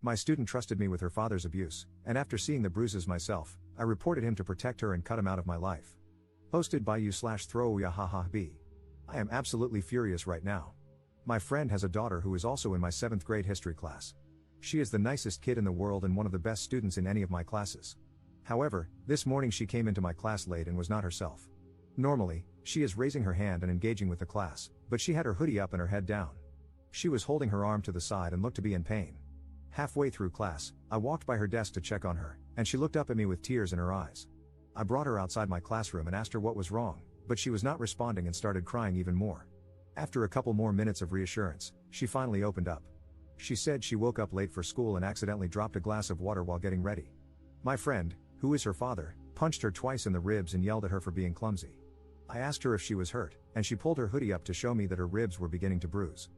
My student trusted me with her father's abuse, and after seeing the bruises myself, I reported him to protect her and cut him out of my life. Posted by you/throwyahahaB. I am absolutely furious right now. My friend has a daughter who is also in my 7th grade history class. She is the nicest kid in the world and one of the best students in any of my classes. However, this morning she came into my class late and was not herself. Normally, she is raising her hand and engaging with the class, but she had her hoodie up and her head down. She was holding her arm to the side and looked to be in pain. Halfway through class, I walked by her desk to check on her, and she looked up at me with tears in her eyes. I brought her outside my classroom and asked her what was wrong, but she was not responding and started crying even more. After a couple more minutes of reassurance, she finally opened up. She said she woke up late for school and accidentally dropped a glass of water while getting ready. My friend, who is her father, punched her twice in the ribs and yelled at her for being clumsy. I asked her if she was hurt, and she pulled her hoodie up to show me that her ribs were beginning to bruise.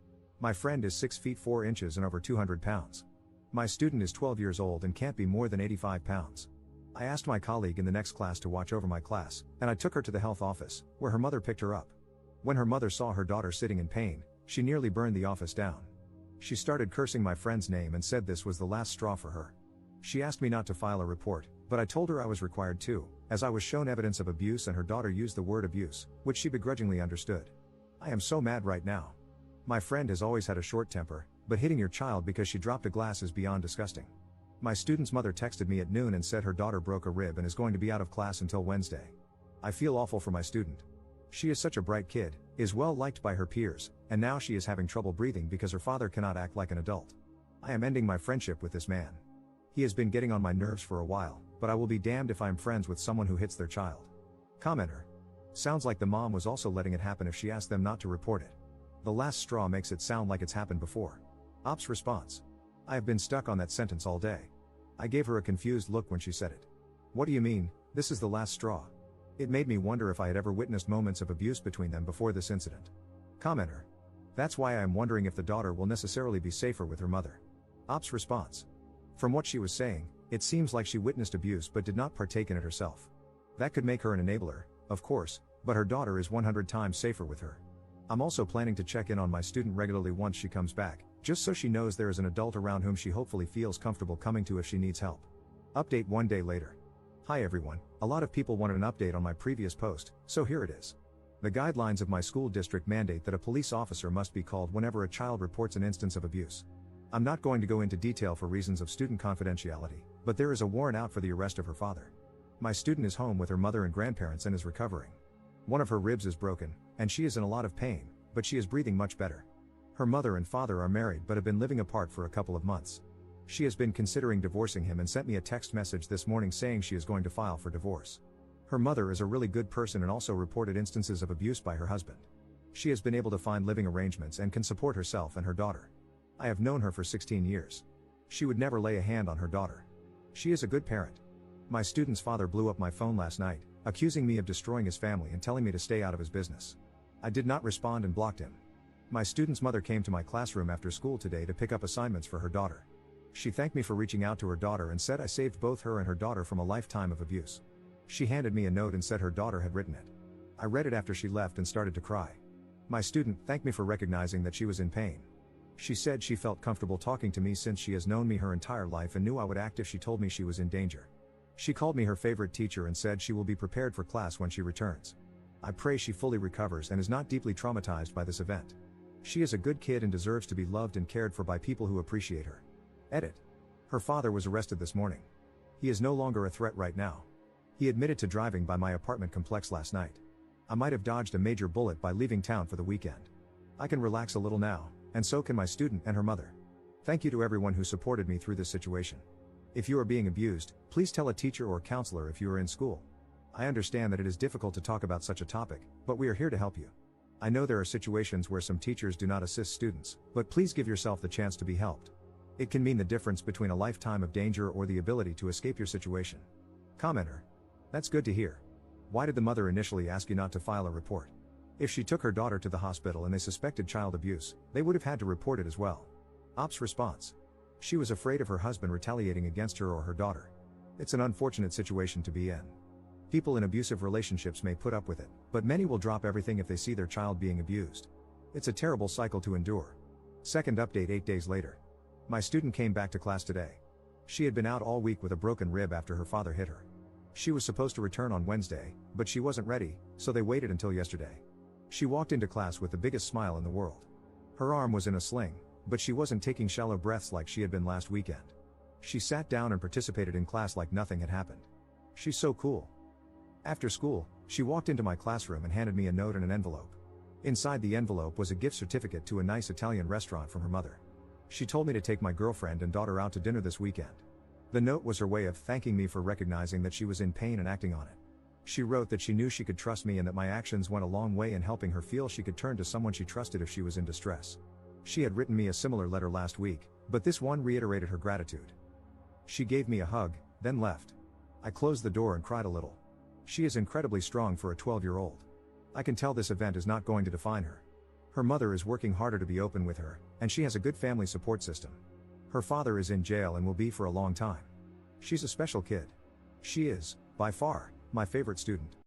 My friend is 6 feet 4 inches and over 200 pounds. My student is 12 years old and can't be more than 85 pounds. I asked my colleague in the next class to watch over my class, and I took her to the health office, where her mother picked her up. When her mother saw her daughter sitting in pain, she nearly burned the office down. She started cursing my friend's name and said this was the last straw for her. She asked me not to file a report, but I told her I was required to, as I was shown evidence of abuse and her daughter used the word abuse, which she begrudgingly understood. I am so mad right now. My friend has always had a short temper, but hitting your child because she dropped a glass is beyond disgusting. My student's mother texted me at noon and said her daughter broke a rib and is going to be out of class until Wednesday. I feel awful for my student. She is such a bright kid, is well liked by her peers, and now she is having trouble breathing because her father cannot act like an adult. I am ending my friendship with this man. He has been getting on my nerves for a while, but I will be damned if I am friends with someone who hits their child. Commenter. Sounds like the mom was also letting it happen if she asked them not to report it. The last straw makes it sound like it's happened before. Ops response. I have been stuck on that sentence all day. I gave her a confused look when she said it. What do you mean, this is the last straw? It made me wonder if I had ever witnessed moments of abuse between them before this incident. Commenter. That's why I am wondering if the daughter will necessarily be safer with her mother. Ops response. From what she was saying, it seems like she witnessed abuse but did not partake in it herself. That could make her an enabler, of course, but her daughter is 100 times safer with her. I'm also planning to check in on my student regularly once she comes back, just so she knows there is an adult around whom she hopefully feels comfortable coming to if she needs help. Update 1 day later. Hi everyone, a lot of people wanted an update on my previous post, so here it is. The guidelines of my school district mandate that a police officer must be called whenever a child reports an instance of abuse. I'm not going to go into detail for reasons of student confidentiality, but there is a warrant out for the arrest of her father. My student is home with her mother and grandparents and is recovering. One of her ribs is broken, and she is in a lot of pain, but she is breathing much better. Her mother and father are married but have been living apart for a couple of months. She has been considering divorcing him and sent me a text message this morning saying she is going to file for divorce. Her mother is a really good person and also reported instances of abuse by her husband. She has been able to find living arrangements and can support herself and her daughter. I have known her for 16 years. She would never lay a hand on her daughter. She is a good parent. My student's father blew up my phone last night, accusing me of destroying his family and telling me to stay out of his business. I did not respond and blocked him. My student's mother came to my classroom after school today to pick up assignments for her daughter. She thanked me for reaching out to her daughter and said I saved both her and her daughter from a lifetime of abuse. She handed me a note and said her daughter had written it. I read it after she left and started to cry. My student thanked me for recognizing that she was in pain. She said she felt comfortable talking to me since she has known me her entire life and knew I would act if she told me she was in danger. She called me her favorite teacher and said she will be prepared for class when she returns. I pray she fully recovers and is not deeply traumatized by this event. She is a good kid and deserves to be loved and cared for by people who appreciate her. Edit. Her father was arrested this morning. He is no longer a threat right now. He admitted to driving by my apartment complex last night. I might have dodged a major bullet by leaving town for the weekend. I can relax a little now, and so can my student and her mother. Thank you to everyone who supported me through this situation. If you are being abused, please tell a teacher or counselor if you are in school. I understand that it is difficult to talk about such a topic, but we are here to help you. I know there are situations where some teachers do not assist students, but please give yourself the chance to be helped. It can mean the difference between a lifetime of danger or the ability to escape your situation. Commenter. That's good to hear. Why did the mother initially ask you not to file a report? If she took her daughter to the hospital and they suspected child abuse, they would have had to report it as well. Ops response. She was afraid of her husband retaliating against her or her daughter. It's an unfortunate situation to be in. People in abusive relationships may put up with it, but many will drop everything if they see their child being abused. It's a terrible cycle to endure. Second update 8 days later. My student came back to class today. She had been out all week with a broken rib after her father hit her. She was supposed to return on Wednesday, but she wasn't ready, so they waited until yesterday. She walked into class with the biggest smile in the world. Her arm was in a sling, but she wasn't taking shallow breaths like she had been last weekend. She sat down and participated in class like nothing had happened. She's so cool. After school, she walked into my classroom and handed me a note and an envelope. Inside the envelope was a gift certificate to a nice Italian restaurant from her mother. She told me to take my girlfriend and daughter out to dinner this weekend. The note was her way of thanking me for recognizing that she was in pain and acting on it. She wrote that she knew she could trust me and that my actions went a long way in helping her feel she could turn to someone she trusted if she was in distress. She had written me a similar letter last week, but this one reiterated her gratitude. She gave me a hug, then left. I closed the door and cried a little. She is incredibly strong for a 12-year-old. I can tell this event is not going to define her. Her mother is working harder to be open with her, and she has a good family support system. Her father is in jail and will be for a long time. She's a special kid. She is, by far, my favorite student.